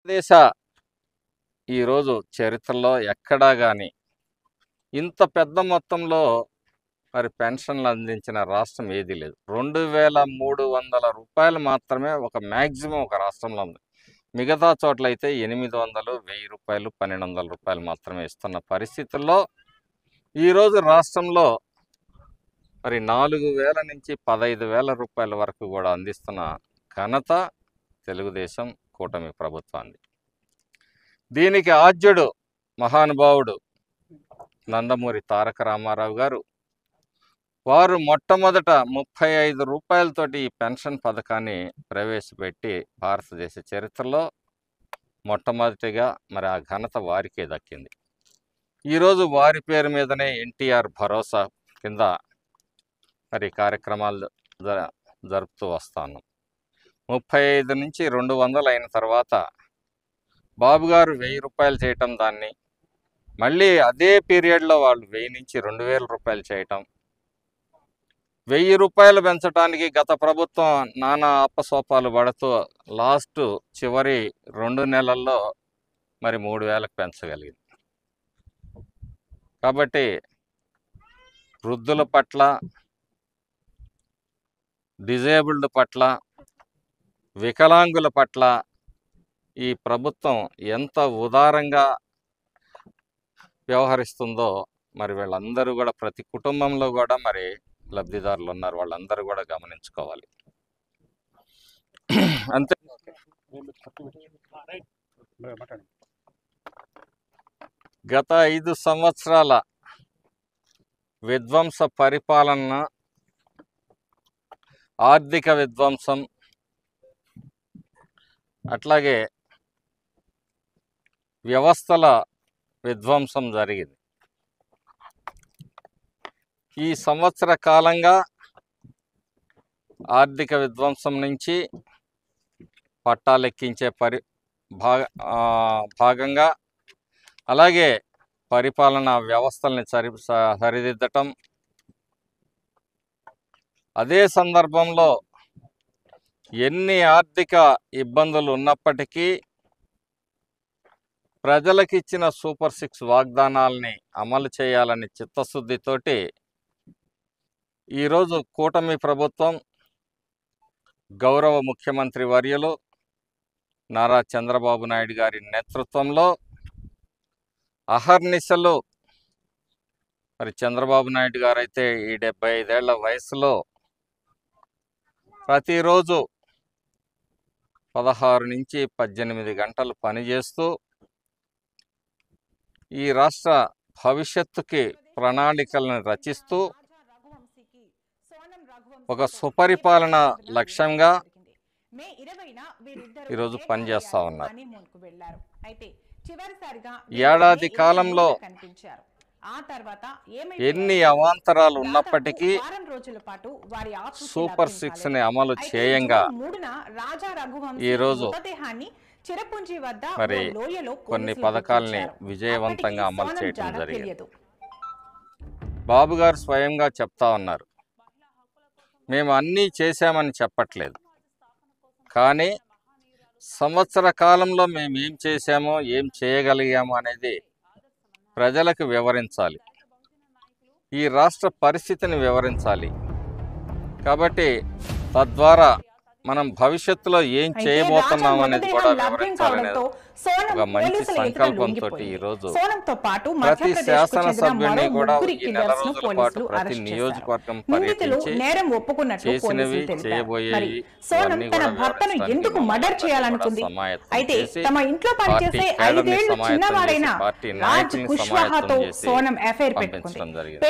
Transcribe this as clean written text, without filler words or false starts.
దేశ ఈరోజు చరిత్రలో ఎక్కడా కానీ ఇంత పెద్ద మొత్తంలో మరి పెన్షన్లు అందించిన రాష్ట్రం ఏదీ లేదు. 2300 రూపాయలు మాత్రమే ఒక మ్యాక్సిమం ఒక రాష్ట్రంలో ఉంది. మిగతా చోట్లయితే 800, 1000 రూపాయలు, 1200 రూపాయలు మాత్రమే ఇస్తున్న పరిస్థితుల్లో ఈరోజు రాష్ట్రంలో మరి 4000 నుంచి 15,000 రూపాయల వరకు కూడా అందిస్తున్న ఘనత తెలుగుదేశం కూటమి ప్రభుత్వాన్ని. దీనికి ఆద్యుడు మహానుభావుడు నందమూరి తారక రామారావు గారు. వారు మొట్టమొదట 35 రూపాయలతోటి ఈ పెన్షన్ పథకాన్ని ప్రవేశపెట్టి భారతదేశ చరిత్రలో మొట్టమొదటిగా మరి ఆ ఘనత వారికే దక్కింది. ఈరోజు వారి పేరు మీదనే ఎన్టీఆర్ భరోసా కింద మరి కార్యక్రమాలు జరుపుతూ వస్తాను. 35 నుంచి 200 అయిన తర్వాత బాబు గారు 1000 రూపాయలు చేయటం, దాన్ని మళ్ళీ అదే పీరియడ్లో వాళ్ళు 1000 నుంచి 2000 రూపాయలు చేయటం, 1000 రూపాయలు పెంచడానికి గత ప్రభుత్వం నానా అప్పసోపాలు పడుతూ లాస్ట్ చివరి 2 నెలల్లో మరి 3000కు పెంచగలిగింది. కాబట్టి వృద్ధుల పట్ల, డిజేబుల్డ్ పట్ల, వికలాంగుల పట్ల ఈ ప్రభుత్వం ఎంత ఉదారంగా వ్యవహరిస్తుందో మరి వీళ్ళందరూ కూడా, ప్రతి కుటుంబంలో కూడా మరి లబ్ధిదారులు ఉన్నారు, వాళ్ళందరూ కూడా గమనించుకోవాలి. అంతే. గత 5 సంవత్సరాల విధ్వంస పరిపాలన, ఆర్థిక విధ్వంసం, అట్లాగే వ్యవస్థల విధ్వంసం జరిగింది. ఈ సంవత్సర కాలంగా ఆర్థిక విధ్వంసం నుంచి పట్టాలెక్కించే భాగంగా, అలాగే పరిపాలనా వ్యవస్థల్ని సరిదిద్దటం, అదే సందర్భంలో ఎన్ని ఆర్థిక ఇబ్బందులు ఉన్నప్పటికీ ప్రజలకిచ్చిన సూపర్ 6 వాగ్దానాలని అమలు చేయాలని చిత్తశుద్ధితోటి ఈరోజు కూటమి ప్రభుత్వం, గౌరవ ముఖ్యమంత్రి వర్యులు నారా చంద్రబాబు నాయుడు గారి నేతృత్వంలో అహర్నిశలు, మరి చంద్రబాబు నాయుడు గారు అయితే ఈ 75 ఏళ్ల వయసులో ప్రతిరోజు 16 నుంచి 18 గంటలు పనిచేస్తూ ఈ రాష్ట్ర భవిష్యత్తుకి ప్రణాళికలను రచిస్తూ ఒక సుపరిపాలన లక్ష్యంగా ఈరోజు పనిచేస్తూ ఉన్నారు. ఏడాది కాలంలో ఎన్ని అవాంతరాలు ఉన్నప్పటికీ సూపర్ 6ని అమలు చేయంగా ఈరోజు మరి కొన్ని పథకాలని విజయవంతంగా అమలు చేయడం జరిగింది. బాబు గారు స్వయంగా చెప్తా ఉన్నారు, మేము అన్నీ చేశామని చెప్పట్లేదు, కానీ సంవత్సర కాలంలో మేము ఏం చేశామో, ఏం చేయగలిగామో అనేది ప్రజలకు వివరించాలి, ఈ రాష్ట్ర పరిస్థితిని వివరించాలి. కాబట్టి తద్వారా మనం భవిష్యత్తులో ఏం చేయబోతున్నాం అనేది కూడా వివరించాలనే ఒక మంచి సంకల్పంతో ఈరోజు ప్రతి శాసనసభ్యుని కూడా ఈ నెల రోజుల పాటు ప్రతి నియోజకవర్గం పర్యటించి చేసినవి, చేయబోయేవి అన్ని కూడా వివరించడానికి సమాయత్తం చేసి పార్టీ కేడర్ని సమాయత్తం చేసి, పార్టీ నాయకుల్ని సమాయత్తం చేసి పంపించడం జరిగింది.